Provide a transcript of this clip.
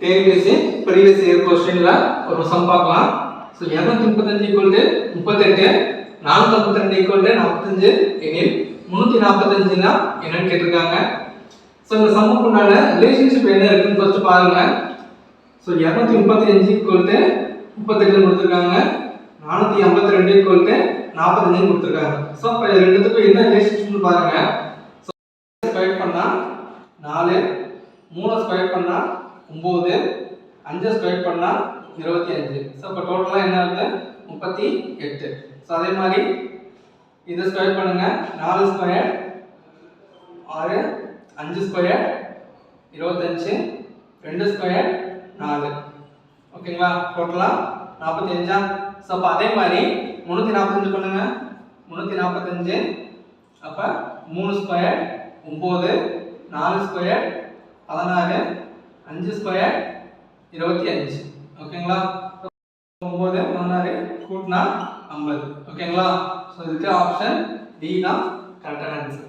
TNPSC previous year क्वेश्चनல ஒரு some பார்க்கலாம். So 235 38 452 45 எனில் 345 னா என்னன்னு கேட்டிருக்காங்க. சோ இந்த சம்முக்கு உண்டான ரிலேஷன்ஷிப் என்ன இருக்குன்னு ஃபர்ஸ்ட் பாருங்க. சோ 235 38 கொடுத்திருக்காங்க. 452 45 கொடுத்திருக்காங்க. சோ இப்ப ரெண்டுத்துக்கும் என்ன ரிலேஷன்ஷிப்னு பாருங்க. சோ ஸ்கொயர் பண்ணா 4 3 ஸ்கொயர் பண்ணா 9 5 ஸ்கொயர் பண்ணா 25. சோ அப்ப டோட்டலா என்ன வருது 38. சோ அதே மாதிரி இத ஸ்கொயர் பண்ணுங்க. 4 ஸ்கொயர் 6 5 ஸ்கொயர் 25 2 ஸ்கொயர் 4. ஓகேங்களா? டோட்டலா 45. சோ அப்ப அதே மாதிரி 345 பண்ணுங்க. 345 அப்ப 3 ஸ்கொயர் 9 4 ஸ்கொயர் 16 5 ஸ்கொயர் 25. ஓகேங்களா? 9 16 கூட்டினா 50. ஓகேங்களா? சோ இதுக்கு ஆப்ஷன் டி தான் கரெக்டான ஆன்சர்.